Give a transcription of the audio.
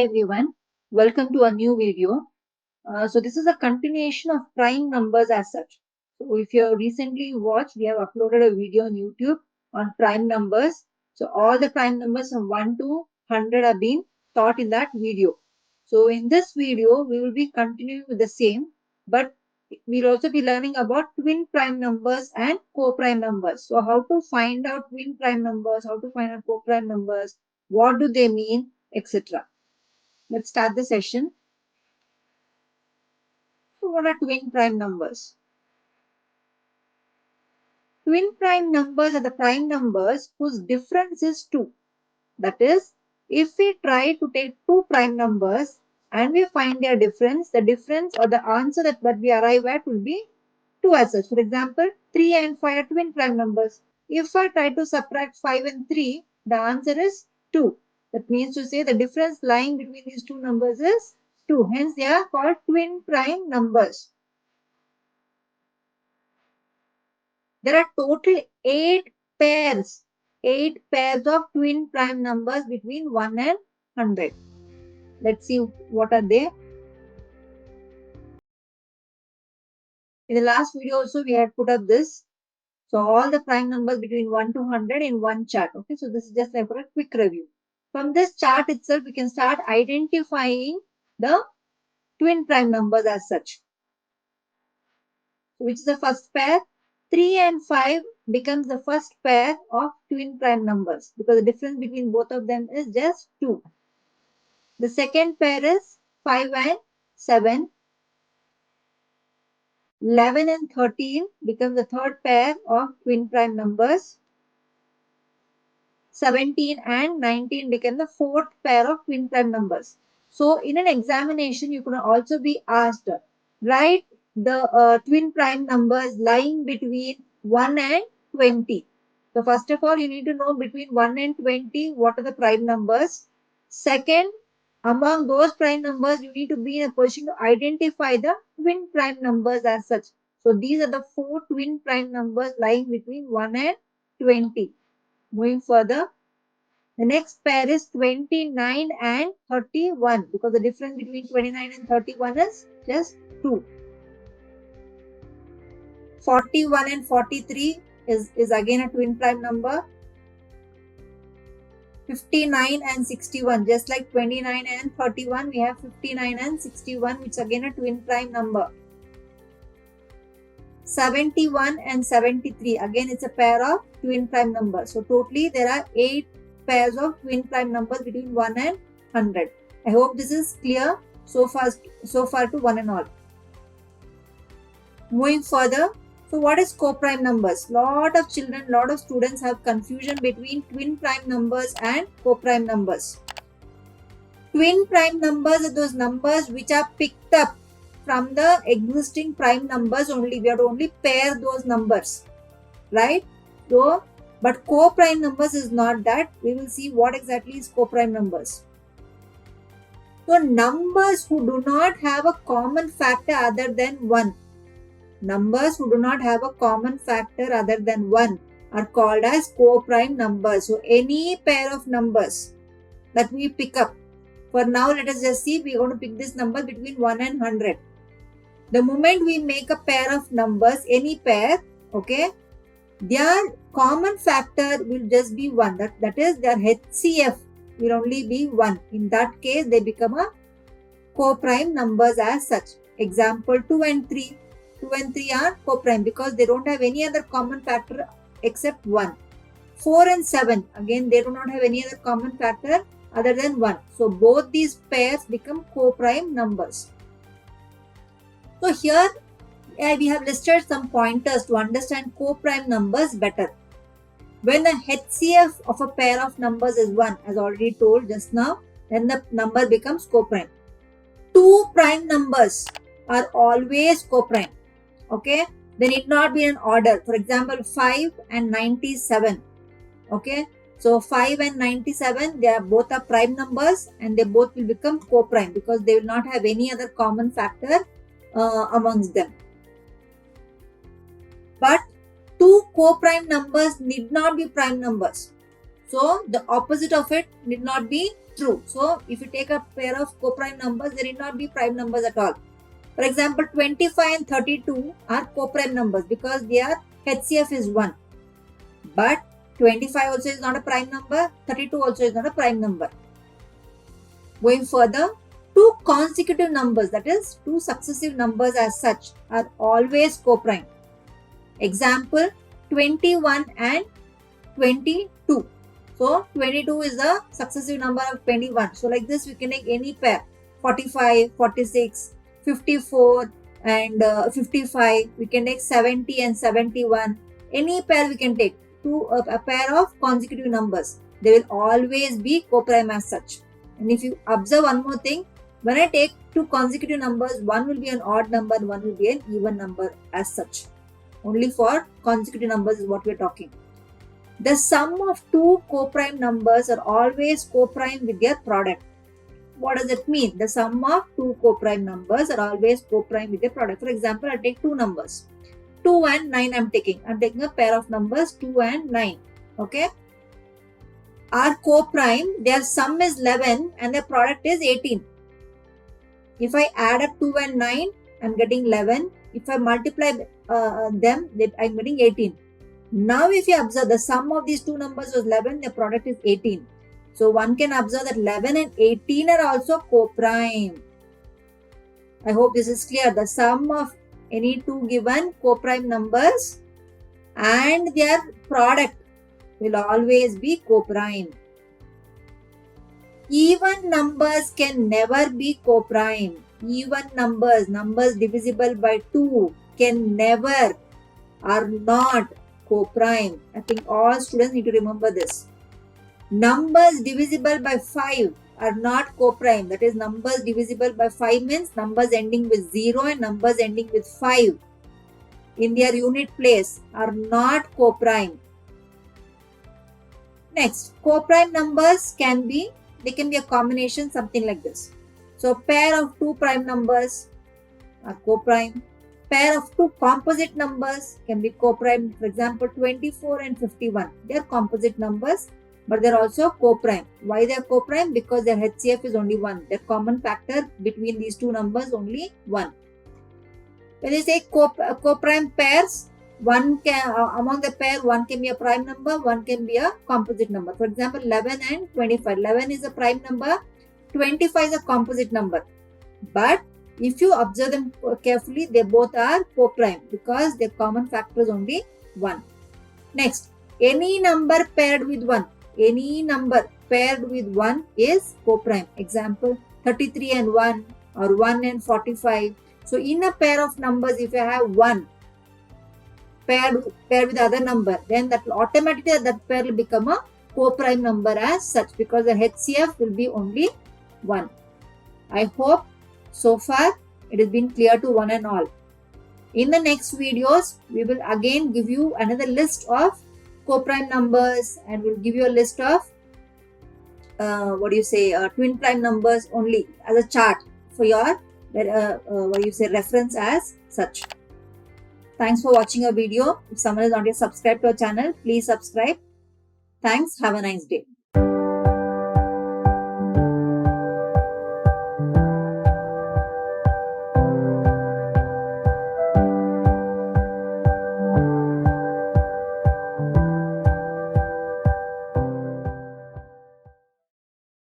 Hi everyone, welcome to a new video. So this is a continuation of prime numbers as such. So if you have recently watched, we have uploaded a video on YouTube on prime numbers. So all the prime numbers from 1 to 100 have been taught in that video. So in this video, we will be continuing with the same, but we'll also be learning about twin prime numbers and co-prime numbers. So how to find out twin prime numbers, how to find out co-prime numbers, what do they mean, etc. Let's start the session. So what are twin prime numbers? Twin prime numbers are the prime numbers whose difference is 2. That is, if we try to take two prime numbers and we find their difference, the difference or the answer that we arrive at will be 2 as such. For example, 3 and 5 are twin prime numbers. If I try to subtract 5 and 3, the answer is 2. That means to say the difference lying between these two numbers is 2. Hence, they are called twin prime numbers. There are total 8 pairs of twin prime numbers between 1 and 100. Let's see what are they. In the last video also we had put up this. So all the prime numbers between 1 to 100 in one chart. Okay, so this is just like for a quick review. From this chart itself, we can start identifying the twin prime numbers as such. So which is the first pair? 3 and 5 becomes the first pair of twin prime numbers because the difference between both of them is just 2. The second pair is 5 and 7. 11 and 13 becomes the third pair of twin prime numbers. 17 and 19 become the fourth pair of twin prime numbers. So in an examination, you could also be asked, write the twin prime numbers lying between 1 and 20. So first of all, you need to know between 1 and 20, what are the prime numbers. Second, among those prime numbers, you need to be in a position to identify the twin prime numbers as such. So these are the 4 twin prime numbers lying between 1 and 20. Moving further, the next pair is 29 and 31 because the difference between 29 and 31 is just 2. 41 and 43 is again a twin prime number. 59 and 61, just like 29 and 31, we have 59 and 61, which is again a twin prime number. 71 and 73, again it's a pair of twin prime numbers. So totally there are 8 pairs of twin prime numbers between 1 and 100. I hope this is clear so far to one and all. Moving further, so what is co-prime numbers? Lot of students have confusion between twin prime numbers and co-prime numbers. Twin prime numbers are those numbers which are picked up from the existing prime numbers only. We have to only pair those numbers, right? So, but co-prime numbers is not that. We will see what exactly is co-prime numbers. So, numbers who do not have a common factor other than 1. Numbers who do not have a common factor other than 1 are called as co-prime numbers. So, any pair of numbers that we pick up. For now, let us just see, we are going to pick this number between 1 and 100. The moment we make a pair of numbers, any pair, okay, their common factor will just be 1. That is, their HCF will only be 1. In that case, they become a co-prime numbers as such. Example 2 and 3. 2 and 3 are co-prime because they don't have any other common factor except 1. 4 and 7, again they do not have any other common factor other than 1. So both these pairs become co-prime numbers. So here we have listed some pointers to understand co-prime numbers better. When the HCF of a pair of numbers is 1, as already told just now, then the number becomes co-prime. 2 prime numbers are always co-prime. Okay, they need not be in order. For example, 5 and 97. Okay, so 5 and 97, they are both are prime numbers and they both will become co-prime because they will not have any other common factor amongst them. But 2 co-prime numbers need not be prime numbers. So the opposite of it need not be true. So if you take a pair of co-prime numbers, they need not be prime numbers at all. For example, 25 and 32 are co-prime numbers because their HCF is 1. But 25 also is not a prime number, 32 also is not a prime number. Going further, two consecutive numbers, that is, two successive numbers as such, are always co-prime. Example, 21 and 22. So 22 is a successive number of 21. So like this, we can take any pair, 45, 46, 54 and 55. We can take 70 and 71. Any pair we can take, a pair of consecutive numbers. They will always be co-prime as such. And if you observe one more thing, when I take two consecutive numbers, one will be an odd number and one will be an even number as such. Only for consecutive numbers is what we are talking. The sum of two co-prime numbers are always co-prime with their product. What does it mean? The sum of two co-prime numbers are always co-prime with their product. For example, I take two numbers. 2 and 9 I'm taking. I'm taking a pair of numbers 2 and 9. Okay. Are co-prime. Their sum is 11 and their product is 18. If I add up 2 and 9, I'm getting 11. If I multiply them, I'm getting 18. Now if you observe, the sum of these two numbers was 11, the product is 18. So one can observe that 11 and 18 are also co-prime. I hope this is clear. The sum of any two given co-prime numbers and their product will always be co-prime. Even numbers can never be co-prime. Even numbers divisible by 2 can never, are not co-prime. I think all students need to remember this. Numbers divisible by 5 are not co-prime. That is, numbers divisible by 5 means numbers ending with 0 and numbers ending with 5 in their unit place are not co-prime. Next, co-prime numbers can be a combination, something like this. So pair of two prime numbers are co-prime. Pair of two composite numbers can be co-prime. For example, 24 and 51. They are composite numbers, but they are also co-prime. Why they are co-prime? Because their HCF is only 1. Their common factor between these two numbers only 1. When they say co-prime pairs, one can among the pair, one can be a prime number, one can be a composite number. For example, 11 and 25. 11 is a prime number, 25 is a composite number. But if you observe them carefully, they both are co-prime because their common factor is only 1. Next, any number paired with 1. Any number paired with 1 is co-prime. Example, 33 and 1 or 1 and 45. So in a pair of numbers, if you have 1 paired with other number, then that will automatically that pair will become a co-prime number as such because the HCF will be only 1. I hope so far it has been clear to one and all. In the next videos, we will again give you another list of co-prime numbers and we'll give you a list of twin prime numbers only as a chart for your reference as such. Thanks for watching our video. If someone is not yet subscribed to our channel, please subscribe. Thanks. Have a nice day.